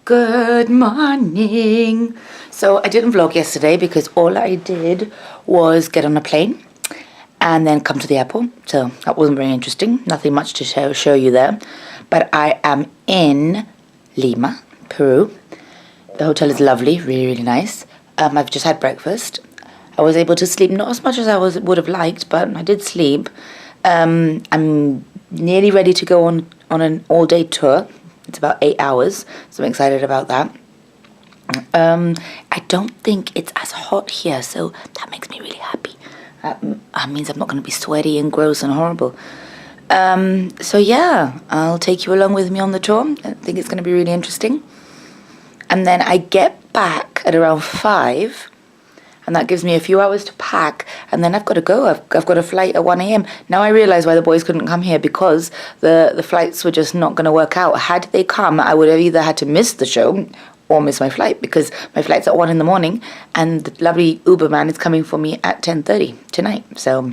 Good morning. So I didn't vlog yesterday because all I did was get on a plane and then come to the airport. So that wasn't very interesting. Nothing much to show you there. But I am in Lima, Peru. The hotel is lovely, really, really nice. I've just had breakfast. I was able to sleep, not as much as I would have liked, but I did sleep. I'm nearly ready to go on an all-day tour. It's about 8 hours, so I'm excited about that. I don't think it's as hot here, so that makes me really happy. That means I'm not going to be sweaty and gross and horrible. So yeah, I'll take you along with me on the tour. I think it's going to be really interesting. And then I get back at around 5, and that gives me a few hours to pack, and then I've got to go. I've got a flight at 1 a.m. Now I realise why the boys couldn't come here, because the flights were just not going to work out. Had they come, I would have either had to miss the show or miss my flight, because my flight's at 1 in the morning, and the lovely Uber man is coming for me at 10:30 tonight. So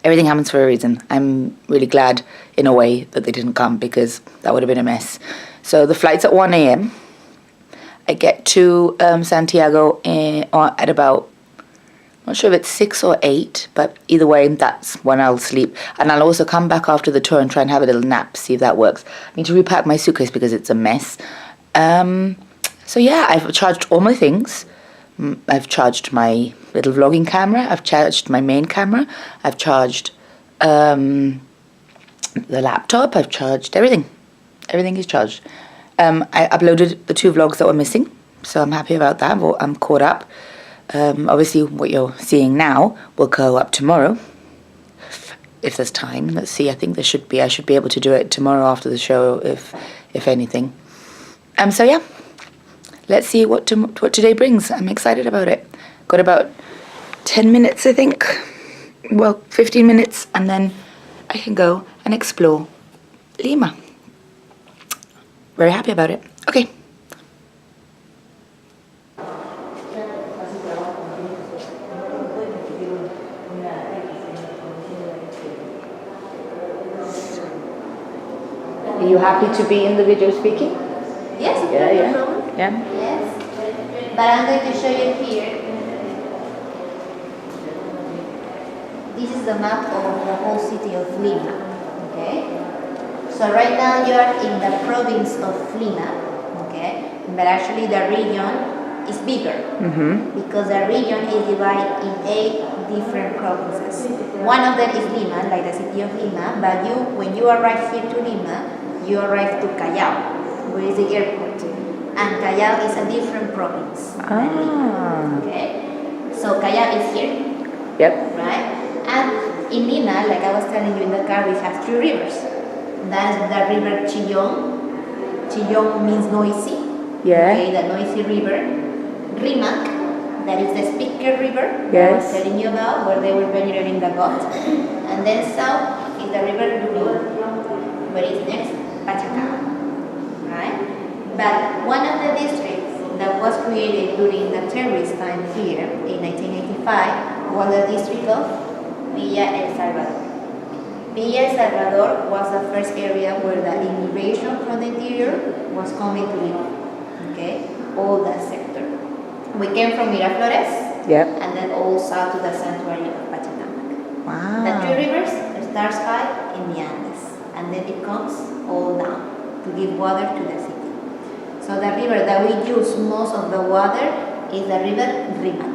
everything happens for a reason. I'm really glad, in a way, that they didn't come, because that would have been a mess. So the flight's at 1 a.m. I get to Santiago at about, I'm not sure if it's 6 or 8, but either way, that's when I'll sleep. And I'll also come back after the tour and try and have a little nap, see if that works. I need to repack my suitcase because it's a mess. So yeah, I've charged all my things. I've charged my little vlogging camera. I've charged my main camera. I've charged the laptop. I've charged everything. Everything is charged. I uploaded the 2 vlogs that were missing, so I'm happy about that. I'm caught up. Obviously, what you're seeing now will go up tomorrow, if there's time. Let's see. I think there should be. I should be able to do it tomorrow after the show, if anything. So yeah, let's see what today brings. I'm excited about it. Got about 10 minutes, I think. Well, 15 minutes, and then I can go and explore Lima. Very happy about it. Okay. Are you happy to be in the video speaking? Yes, yeah. No problem. Yeah. Yes. But I'm going to show you here. This is the map of the whole city of Lima. Okay? So right now you are in the province of Lima, okay? But actually the region is bigger, because the region is divided in 8 different provinces. One of them is Lima, like the city of Lima, but when you arrive here to Lima, you arrive to Callao, where is the airport. And Callao is a different province than Lima, okay? So Callao is here, Yep. right? And in Lima, like I was telling you in the car, we have 3 rivers. That's the river Chillón. Chillón means noisy. Yeah. Okay, the noisy river. Rimac, that is the speaker river. Yes. I was telling you about, where they were venerating the gods. And then south is the river Lima, where is next Pachacamac. Right? But one of the districts that was created during the terrorist time here in 1985 was the district of Villa El Salvador. Villa El Salvador was the first area where the immigration from the interior was coming to Lima. Okay, all that sector. We came from Miraflores, and then all south to the sanctuary of Pachacamac. Wow. The 2 rivers starts high in the Andes, and then it comes all down to give water to the city. So the river that we use most of the water is the river Rimac.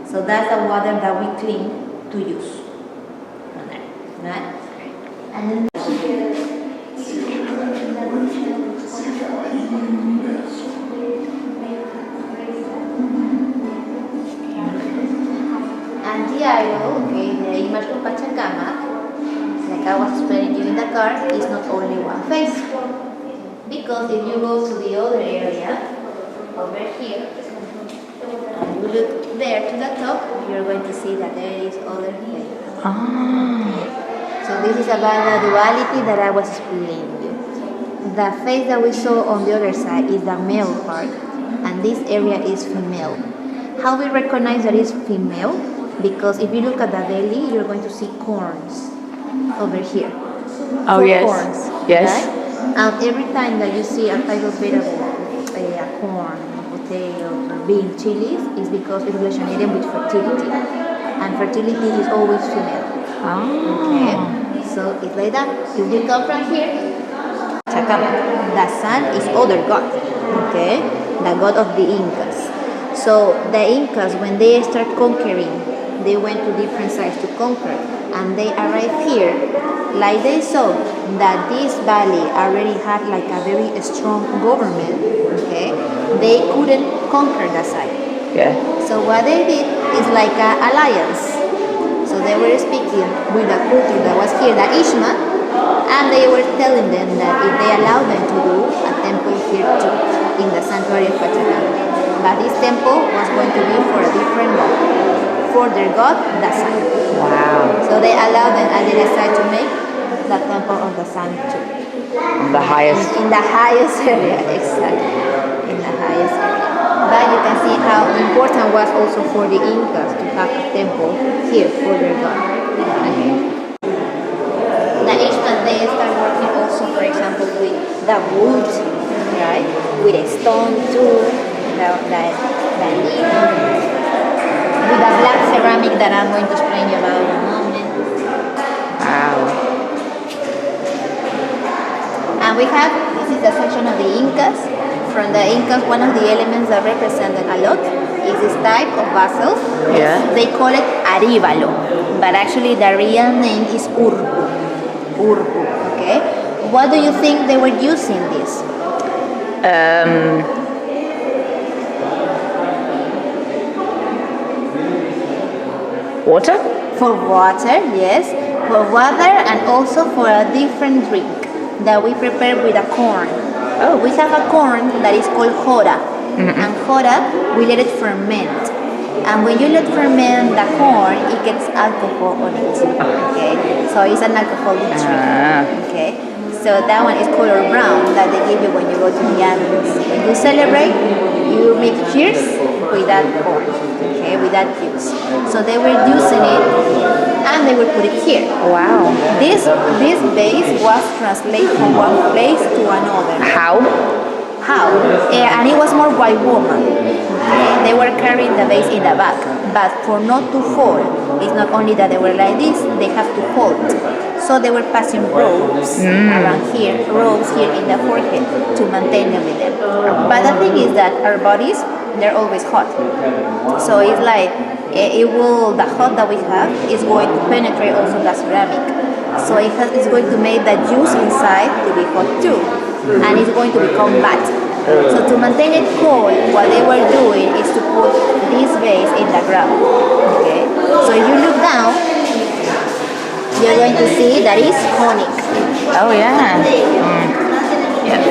So that's the water that we clean to use. Right? And then Santiago, okay, the image of Pachacamac, like I was explaining you in the car, is not only one face. Because if you go to the other area, over here, and you look there to the top, you're going to see that there is other face. So this is about the duality that I was explaining you. The face that we saw on the other side is the male part, and this area is female. How we recognize that it's female? Because if you look at the belly, you're going to see corns over here. Oh, yes. Corns, yes. Right? And every time that you see a type of vegetable corn, potatoes, or bean, chilies, is because it's related with fertility. And fertility is always female. Okay? So it's like that. If we come from here, Pachacamac, the sun is other god. Okay? The god of the Incas. So the Incas, when they start conquering, they went to different sides to conquer. And they arrived here, like they saw that this valley already had like a very strong government, okay? They couldn't conquer that side. Yeah. So what they did is like an alliance. So they were speaking with the culture that was here, the Ishma, and they were telling them that if they allowed them to do a temple here too, in the sanctuary of Pachacamac. But this temple was going to be for a different god, for their god, the sun. Wow. So they allowed them and they decided to make the temple of the sun too. The highest. In the highest area, exactly. In the highest area. But you can see how important was also for the Incas to have a temple here for their god. The Ishman, they start working also, for example, with the wood, right? With a stone too, the Lima, with the black ceramic that I'm going to explain you about in a moment. Wow. And we have, this is the section of the Incas. From the Incas, one of the elements that represented a lot is this type of basalt. Yeah. They call it arívalo, but actually the real name is urpu. Urpu, okay? What do you think they were using this? Water? For water, yes. For water and also for a different drink that we prepare with a corn. Oh. We have a corn that is called jora. And jora, we let it ferment. And when you let ferment the corn, it gets alcohol on it. Okay? So it's an alcoholic drink. Okay? So that one is color brown that they give you when you go to the Andes. When you celebrate, you make cheers with that corn. Okay? With that juice. So they were using it and they would put it here. Wow. This base was translated from one place to another. How? And it was more white woman. They were carrying the base in the back, but for not to fall, it's not only that they were like this, they have to hold. So they were passing ropes around here, ropes here in the forehead to maintain them with them. But the thing is that our bodies, they're always hot. So it's like, the hot that we have is going to penetrate also the ceramic. So it's going to make the juice inside to be hot too. And it's going to become bad. So to maintain it cold, what they were doing is to put this base in the ground. Okay? So if you look down, you're going to see that is conic. Oh, yeah. Yeah.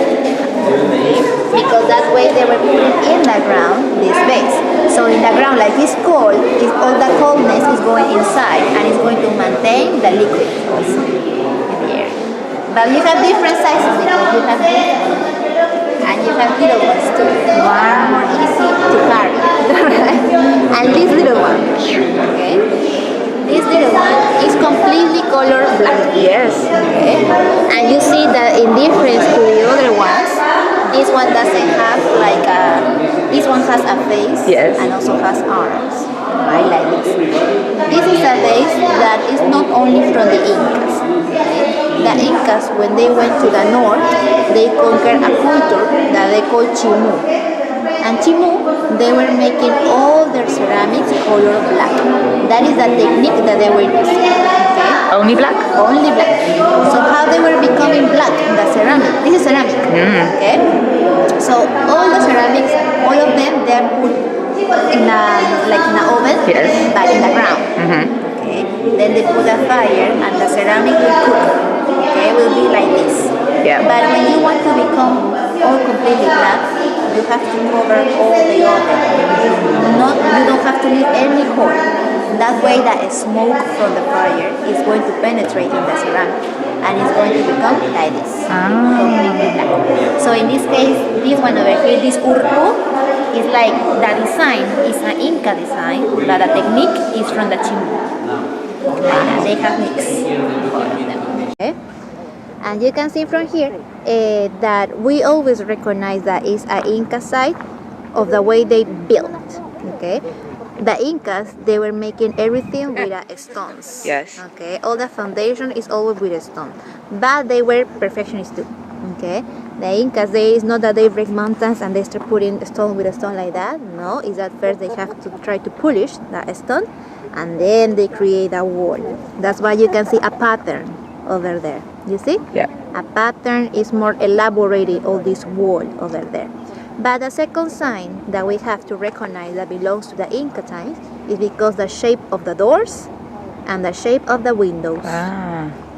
Because that way they were putting in the ground this base. So in the ground, like it's cold, all the coldness is going inside and it's going to maintain the liquid also in the air. But you have different sizes because you have big and you have little ones too. One more easy to carry. And this little one, okay? This little one is completely color black. Yes. Okay? And you see that in difference to the other ones, this one doesn't have like this one has a face and also has arms. Right, like this. This is a base that is not only from the Incas. The Incas, when they went to the north, they conquered a culture that they call Chimu. And Chimu, they were making all their ceramics color black. That is the technique that they were using. Okay? Only black? Only black. So how they were becoming black, the ceramic. This is ceramic. Okay? So all the ceramics, all of them, they are put in an oven, but in the ground. Okay? Then they put a fire and the ceramic will cook. Okay? Will be like this. Yeah. But when you want to become all completely black, you have to cover all the oven. You don't have to leave any hole. That way the smoke from the fire is going to penetrate in the ceramic and it's going to become like this. Completely black. So in this case, this one over here, this urpu, is like the design is an Inca design, but the technique is from the Chimu. Like that. They have mixed both of them. Okay? And you can see from here that we always recognize that is an Inca site of the way they built. Okay, the Incas, they were making everything with stones. Yes. Okay, all the foundation is always with a stone, but they were perfectionists too. Okay, the Incas, they is not that they break mountains and they start putting stone with a stone like that. No, is that first they have to try to polish that stone, and then they create a wall. That's why you can see a pattern over there. You see? Yeah. A pattern is more elaborated on this wall over there. But the second sign that we have to recognize that belongs to the Inca times is because the shape of the doors and the shape of the windows.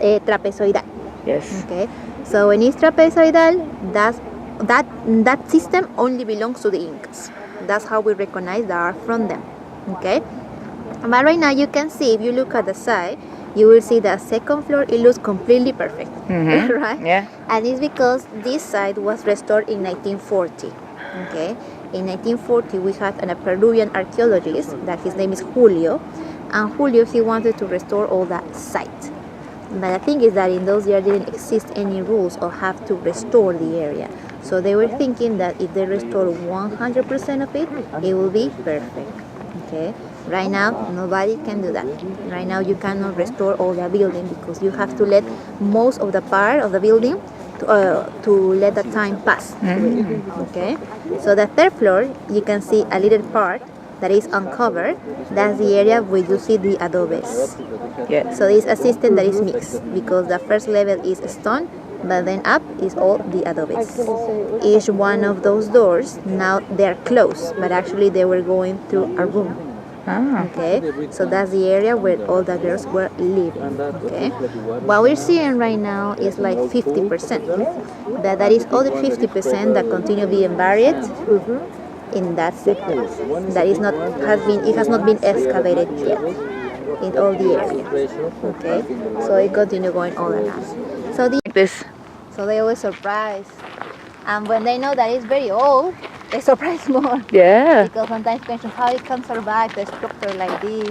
Trapezoidal. Yes. Okay. So when it's trapezoidal, that system only belongs to the Incas. That's how we recognize that are from them. Okay. But right now you can see, if you look at the side, you will see the second floor, it looks completely perfect. Right? Yeah. And it's because this site was restored in 1940. Okay, in 1940 we had a Peruvian archaeologist that his name is Julio, and Julio, he wanted to restore all that site. But the thing is that in those years didn't exist any rules of have to restore the area. So they were thinking that if they restore 100% of it, it will be perfect. Okay. Right now, nobody can do that. Right now, you cannot restore all the building because you have to let most of the part of the building to let the time pass. Okay. So the third floor, you can see a little part that is uncovered. That's the area where you see the adobes. Yeah. So it's a system that is mixed because the first level is stone, but then up is all the adobes. Each one of those doors, now they're closed, but actually they were going through a room. Okay, so that's the area where all the girls were living. Okay, what we're seeing right now is like 50%. That is all the 50% that continue being buried in that sector. That is not it has not been excavated yet in all the area. Okay, so it continue going all around. So so they always surprise, and when they know that it's very old, they surprise more. Yeah. Because sometimes question how it can survive the structure like this.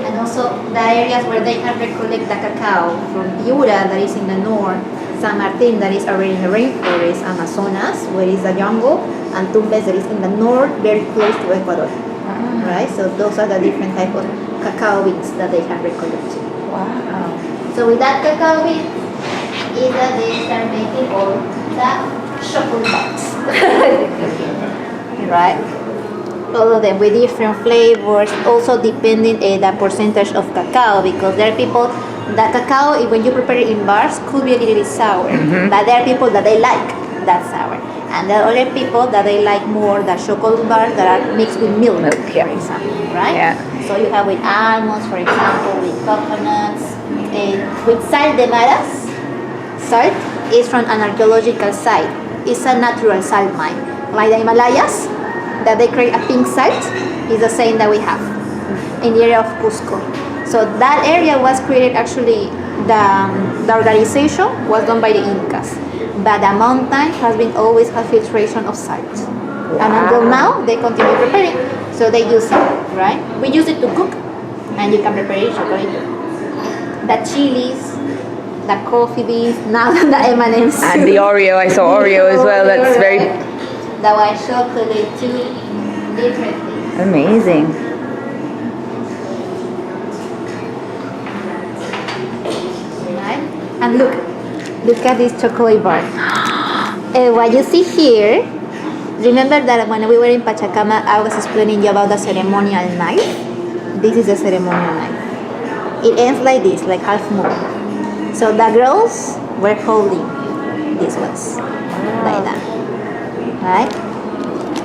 And also the areas where they can recollect the cacao from Piura, that is in the north, San Martin, that is already in the rainforest, Amazonas, where is the jungle, and Tumbes, that is in the north, very close to Ecuador. Right? So those are the different type of cacao beans that they can recollect. Wow. So with that cacao bean, is that they start making all the chocolate bars. Right? All of them with different flavors, also depending the percentage of cacao, because there are people that cacao, when you prepare it in bars, could be a little bit sour, but there are people that they like that sour, and there are other people that they like more the chocolate bars that are mixed with milk, yeah. for example, right? Yeah. So you have with almonds, for example, with coconuts, with sal de maras. Salt is from an archaeological site. It's a natural salt mine, like the Himalayas, that they create a pink salt, is the same that we have in the area of Cusco. So that area was created, actually, the organization was done by the Incas, but the mountain has been always a filtration of salt. Wow. And until now, they continue preparing. So they use it, right? We use it to cook, and you can prepare it chocolate. The chilies, the coffee beans, now the M&Ms. And the Oreo, I saw Oreo as well. That's very the white chocolate too, different things. amazing. Right? And look at this chocolate bar. What you see here, remember that when we were in Pachacamac, I was explaining you about the ceremonial knife. This is a ceremonial knife. It ends like this, like half moon. So the girls were holding these ones, like that. Right?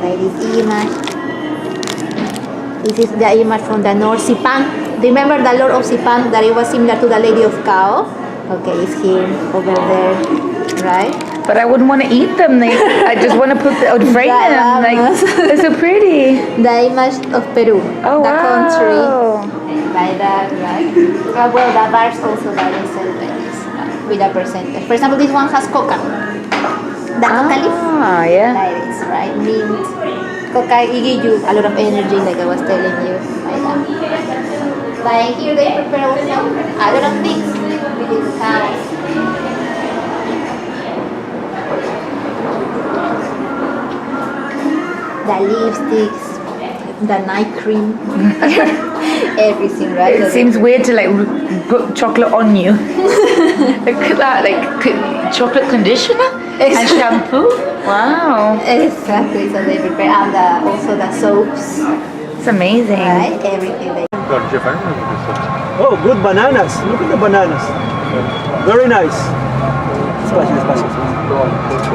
Like this image. This is the image from the North Sipan. Remember the Lord of Sipan, that it was similar to the Lady of Cao? Okay, it's here, over there, right? But I wouldn't want to eat them. I just want to I would frame them. Like, they're so pretty. The image of Peru, Oh, the wow. country, like that, right? Well, the bars also that is like this, with a percentage. For example, this one has coca. The coca leaf, Yeah. like this, right? Mint. Coca, it gives you a lot of energy, like I was telling you, like that. Like here, they prepare also a lot of things with the cows. The lipsticks, the night cream, everything, right? It seems weird to like put chocolate on you. Look at that, like chocolate conditioner and shampoo. Wow, Exactly, so they prepare, and also the soaps, it's amazing. right? Everything they. Oh, good bananas. Look at the bananas. Very nice.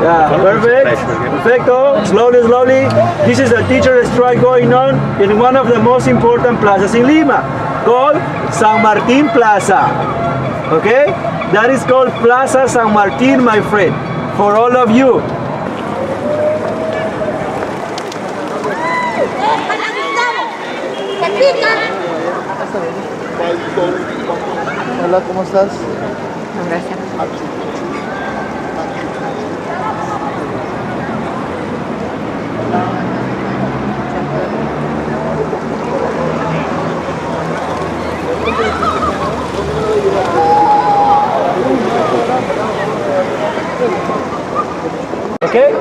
Yeah, perfect. Perfecto. Slowly, slowly. This is the teacher strike going on in one of the most important plazas in Lima, called San Martin Plaza. Okay? That is called Plaza San Martin, my friend, for all of you. Hola, ¿cómo estás? Gracias. Okay?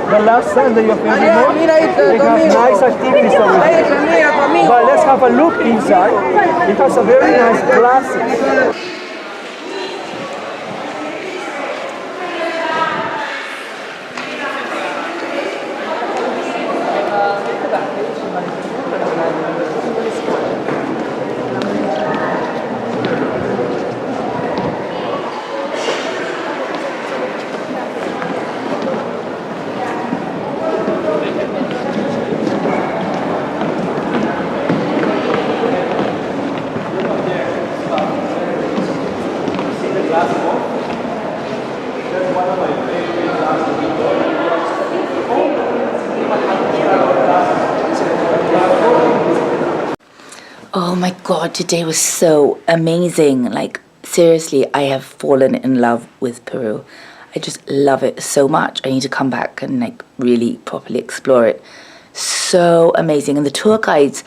The last Sunday of every month, they have nice activities over here. But let's have a look inside. It has a very nice classes. Oh my God, today was so amazing. Like, seriously, I have fallen in love with Peru. I just love it so much. I need to come back and like really properly explore it. So amazing. And the tour guides,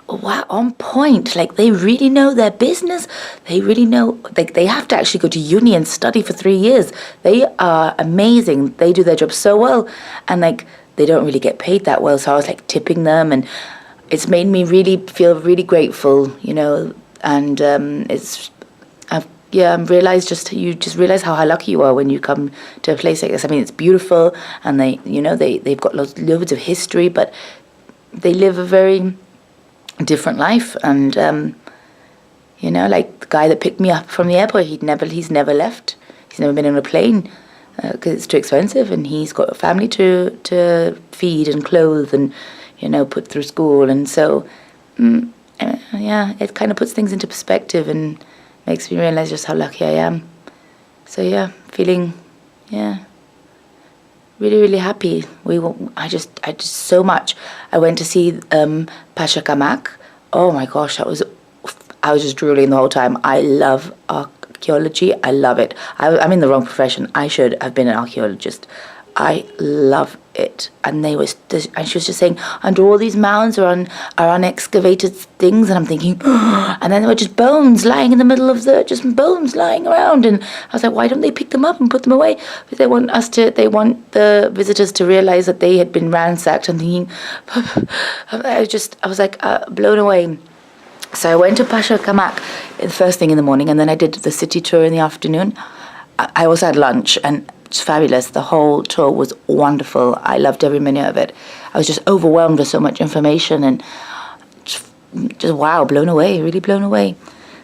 wow, on point. Like, they really know their business. They really know, like, they have to actually go to uni and study for 3 years. They are amazing. They do their job so well. And like, they don't really get paid that well. So I was like tipping them, and it's made me really feel really grateful, you know, and I've realized you just realize how lucky you are when you come to a place like this. I mean, it's beautiful, and they've got loads of history, but they live a very different life. And you know, like the guy that picked me up from the airport, he's never left. He's never been on a plane because it's too expensive, and he's got a family to feed and clothe and, you know, put through school. And so, yeah, it kind of puts things into perspective and makes me realize just how lucky I am. So yeah, feeling, yeah, really, really happy. I just so much. I went to see Pachacamac. Oh my gosh, I was just drooling the whole time. I love archaeology. I love it. I'm in the wrong profession. I should have been an archaeologist. I love it. And she was just saying, under all these mounds are unexcavated things, and I'm thinking, and then there were just bones lying in the middle of just bones lying around, and I was like, why don't they pick them up and put them away? Because they want the visitors to realize that they had been ransacked. I'm thinking, I was like blown away. So I went to Pachacamac the first thing in the morning, and then I did the city tour in the afternoon. I also had lunch, and it's fabulous. The whole tour was wonderful. I loved every minute of it. I was just overwhelmed with so much information, and just wow, blown away, really blown away.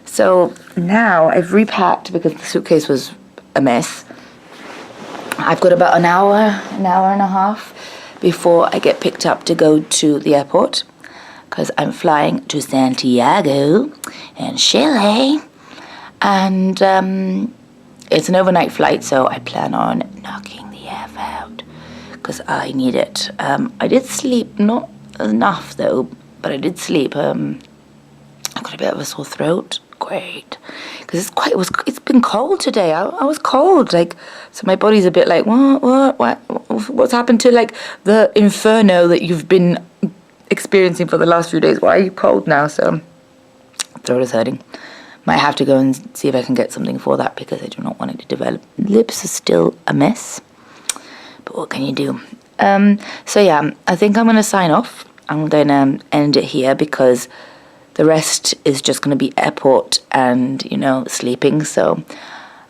So now I've repacked because the suitcase was a mess. I've got about an hour and a half before I get picked up to go to the airport, because I'm flying to Santiago in Chile, and it's an overnight flight, so I plan on knocking the F out because I need it. I did sleep, not enough though, but I did sleep. I got a bit of a sore throat. Great, because it's been cold today. I was cold, like, so my body's a bit like, what's happened to like the inferno that you've been experiencing for the last few days? Why are you cold now? So throat is hurting. Might have to go and see if I can get something for that because I do not want it to develop. Lips are still a mess, but what can you do? So yeah, I think I'm gonna sign off. I'm gonna end it here because the rest is just going to be airport and, sleeping. So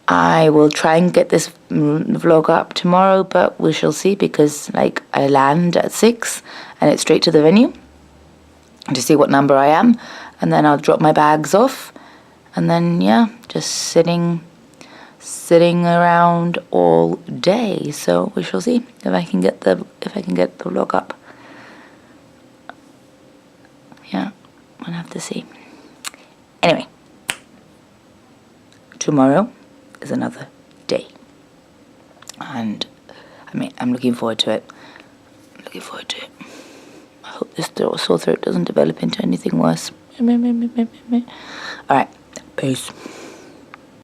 I will try and get this vlog up tomorrow, but we shall see because, like, I land at 6 and it's straight to the venue to see what number I am. And then I'll drop my bags off. And then, yeah, just sitting around all day. So we shall see if I can get the vlog up. Yeah. We'll have to see. Anyway, tomorrow is another day. And I'm looking forward to it. I hope this sore throat doesn't develop into anything worse. Alright, peace.